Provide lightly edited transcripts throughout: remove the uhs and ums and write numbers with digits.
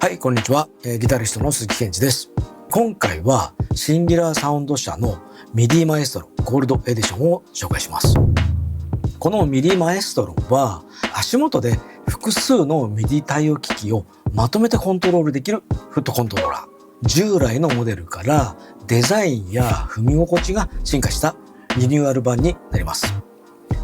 はい、こんにちは。ギタリストの鈴木健二です。今回はシンギュラーサウンド社のミディマエストロゴールドエディションを紹介します。このミディマエストロは足元で複数のミディ対応機器をまとめてコントロールできるフットコントローラー。従来のモデルからデザインや踏み心地が進化したリニューアル版になります。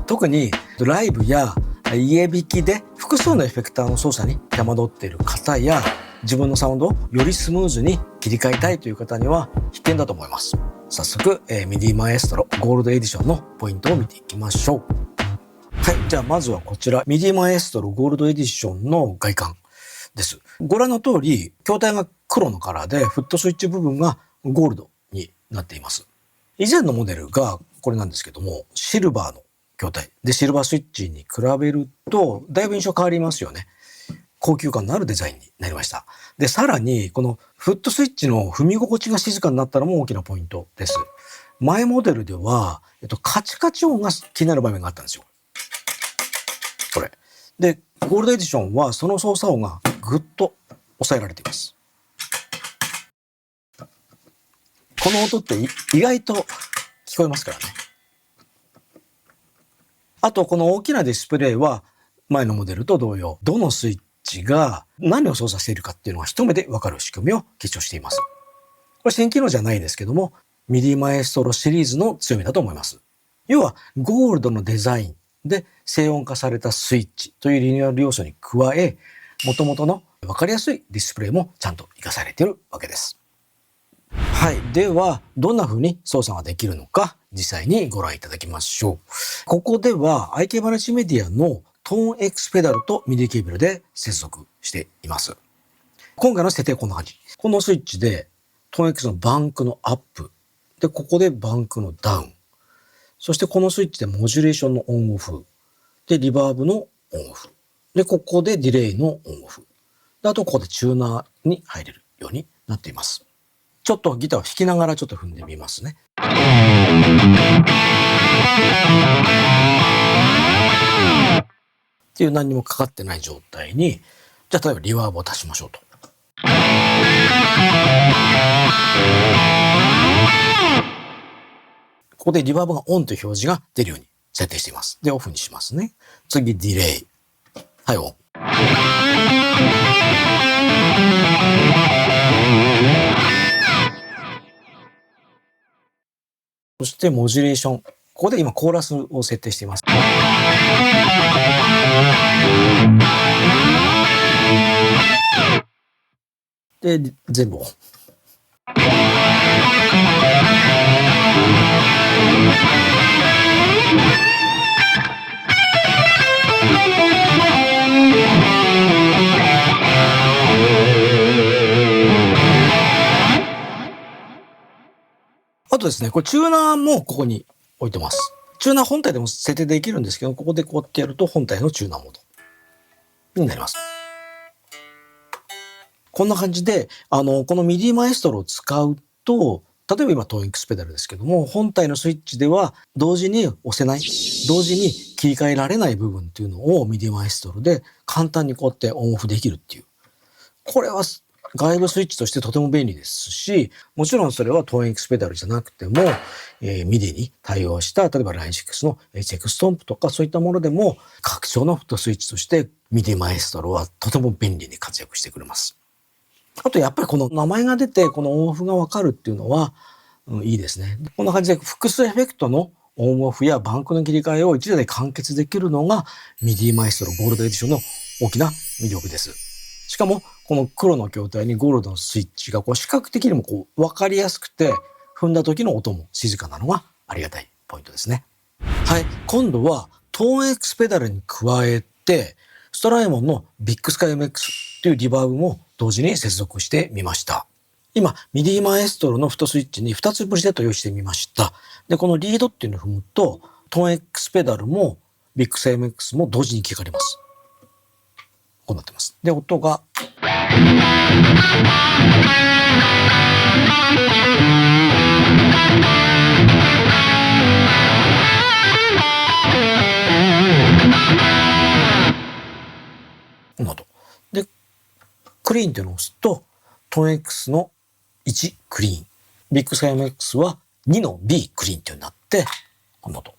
特にライブや家弾きで複数のエフェクターの操作に手間取っている方や自分のサウンドをよりスムーズに切り替えたいという方には必見だと思います。早速、ミディマエストロゴールドエディションのポイントを見ていきましょう。はい、じゃあまずはこちらミディマエストロゴールドエディションの外観です。ご覧の通り筐体が黒のカラーでフットスイッチ部分がゴールドになっています。以前のモデルがこれなんですけどもシルバーの筐体でシルバースイッチに比べるとだいぶ印象変わりますよね。高級感のあるデザインになりました。で、さらにこのフットスイッチの踏み心地が静かになったのも大きなポイントです。前モデルでは、カチカチ音が気になる場面があったんですよ。これ。で、ゴールドエディションはその操作音がぐっと抑えられています。この音って意外と聞こえますからね。あと、この大きなディスプレイは前のモデルと同様、どのスイッチが何を操作しているかっていうのが一目でわかる仕組みを結晶しています。これ新機能じゃないですけども、ミディマエストロシリーズの強みだと思います。要は、ゴールドのデザインで静音化されたスイッチというリニューアル要素に加え、元々のわかりやすいディスプレイもちゃんと活かされているわけです。はい。では、どんな風に操作ができるのか、実際にご覧いただきましょう。ここでは、IK マルチメディアのトーン X ペダルとミディケーブルで接続しています。今回の設定はこんな感じ。このスイッチで、トーン X のバンクのアップ。で、ここでバンクのダウン。そしてこのスイッチでモジュレーションのオンオフ。で、リバーブのオンオフ。で、ここでディレイのオンオフ。で、あとここでチューナーに入れるようになっています。ちょっとギターを弾きながらちょっと踏んでみますね。っていう何にもかかってない状態に、じゃあ例えばリバーブを足しましょうと。ここでリバーブがオンという表示が出るように設定しています。で、オフにしますね。次、ディレイ。はい、オン。そしてモジュレーション。ここで今コーラスを設定しています。で、全部オン。あとですね、これチューナーもここに置いてます。チューナー本体でも設定できるんですけど、ここでこうやってやると本体のチューナーモードになります。こんな感じで、このミディマエストロを使うと、例えば今トーン X ペダルですけども、本体のスイッチでは同時に押せない、同時に切り替えられない部分っていうのをミディマエストロで簡単にこうやってオンオフできるっていう。これは外部スイッチとしてとても便利ですし、もちろんそれはトーン X ペダルじゃなくても、ミディに対応した、例えば Line6 の HX ストンプとかそういったものでも、拡張のフットスイッチとしてミディマエストロはとても便利に活躍してくれます。あとやっぱりこの名前が出て、このオンオフがわかるっていうのは、いいですね。こんな感じで複数エフェクトのオンオフやバンクの切り替えを一度で完結できるのがミディマエストロゴールドエディションの大きな魅力です。しかも、この黒の筐体にゴールドのスイッチが視覚的にも分かりやすくて、踏んだ時の音も静かなのがありがたいポイントですね。はい。今度はトーン X ペダルに加えて、ストライモンのビッグスカイ MX というリバーブも同時に接続してみました。今、ミディマエストロのフットスイッチに2つブリデットを用意してみました。で、このリードっていうのを踏むと、トーン X ペダルもビッグスカイ MX も同時に切り替わります。こうなってます。で、音がこの音。で、クリーンっていうのを押すと、トーン X の1クリーン、ビッグスカイ MX は2の B クリーンっていうになって、この音。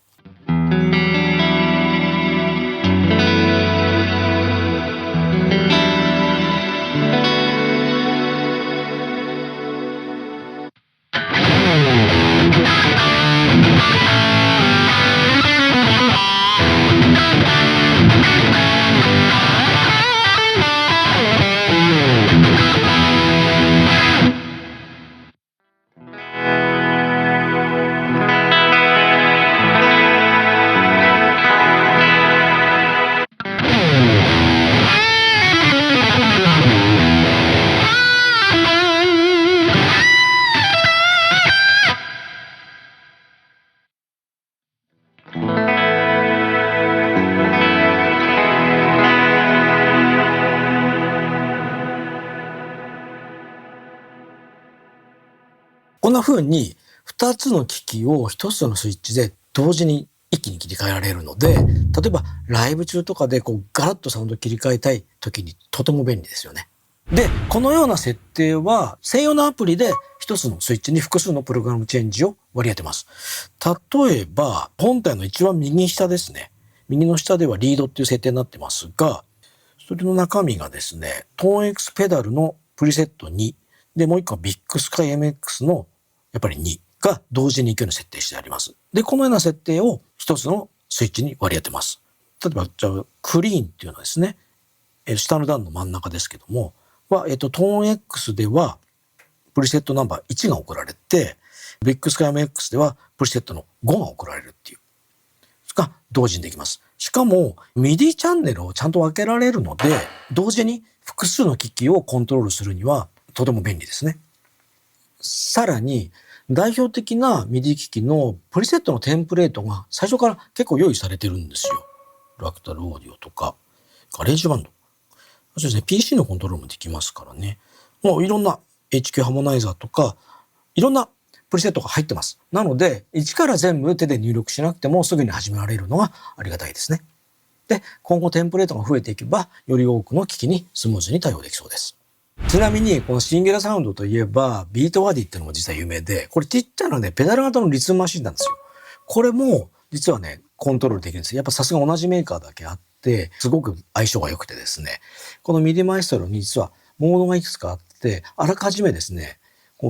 こんな風に2つの機器を1つのスイッチで同時に一気に切り替えられるので、例えばライブ中とかでガラッとサウンドを切り替えたい時にとても便利ですよね。で、このような設定は専用のアプリで1つのスイッチに複数のプログラムチェンジを割り当てます。例えば本体の一番右下ですね。右の下ではリードっていう設定になってますが、それの中身がですね、トーン X ペダルのプリセット2で、もう一個はビッグスカイ MX のやっぱり2が同時に行くように設定してあります。で、このような設定を一つのスイッチに割り当てます。例えば、じゃあ、クリーンっていうのはですね、下の段の真ん中ですけども、トーン X ではプリセットナンバー1が送られて、ビッグスカイ MX ではプリセットの5が送られるっていう。が同時にできます。しかも、MIDI チャンネルをちゃんと分けられるので、同時に複数の機器をコントロールするにはとても便利ですね。さらに、代表的な MIDI 機器のプリセットのテンプレートが最初から結構用意されてるんですよ。ラクタルオーディオとか、ガレージバンド。そうですね、PC のコントロールもできますからね。もういろんな HQ ハーモナイザーとか、いろんなプリセットが入ってます。なので、一から全部手で入力しなくてもすぐに始められるのがありがたいですね。で、今後テンプレートが増えていけば、より多くの機器にスムーズに対応できそうです。ちなみに、このシンギュラサウンドといえば、ビートバディっていうのも実は有名で、これちっちゃなね、ペダル型のリズムマシンなんですよ。これも、実はね、コントロールできるんです。やっぱさすが同じメーカーだけあって、すごく相性が良くてですね、このミディマエストロに実はモードがいくつかあって、あらかじめですね、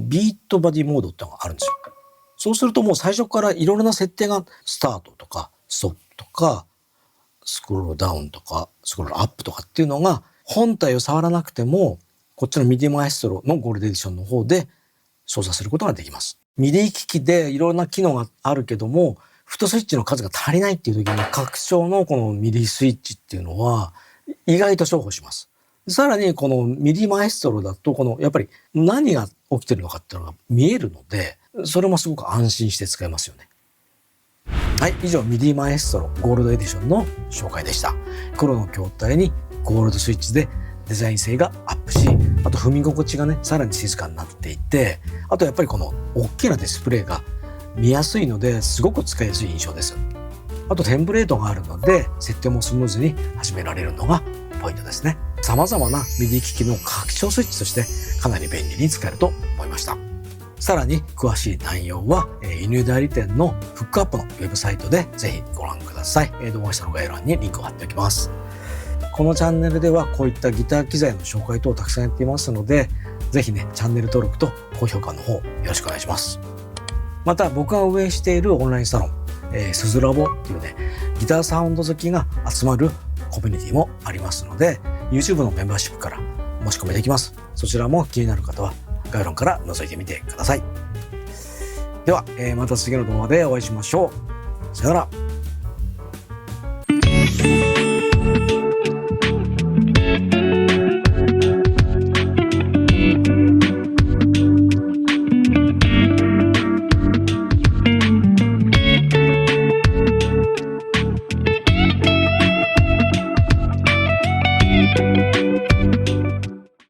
ビートバディモードってのがあるんですよ。そうするともう最初からいろいろな設定が、スタートとか、ストップとか、スクロールダウンとか、スクロールアップとかっていうのが、本体を触らなくても、こっちのミディマエストロのゴールドエディションの方で操作することができます。ミディ機器でいろんな機能があるけども、フットスイッチの数が足りないっていう時に拡張のこのミディスイッチっていうのは意外と重宝します。さらにこのミディマエストロだとやっぱり何が起きてるのかっていうのが見えるので、それもすごく安心して使えますよね。はい、以上ミディマエストロゴールドエディションの紹介でした。黒の筐体にゴールドスイッチでデザイン性がアップし、あと踏み心地がね、さらに静かになっていて、あとやっぱりこの大きなディスプレイが見やすいのですごく使いやすい印象です。あとテンプレートがあるので、設定もスムーズに始められるのがポイントですね。様々な MIDI 機器の拡張スイッチとしてかなり便利に使えると思いました。さらに詳しい内容は、輸入代理店のフックアップのウェブサイトでぜひご覧ください。動画下の概要欄にリンクを貼っておきます。このチャンネルではこういったギター機材の紹介等をたくさんやっていますので、ぜひね、チャンネル登録と高評価の方よろしくお願いします。また僕が運営しているオンラインサロン、スズラボっていうね、ギターサウンド好きが集まるコミュニティもありますので、YouTube のメンバーシップから申し込みできます。そちらも気になる方は概要欄から覗いてみてください。では、また次の動画でお会いしましょう。さよなら。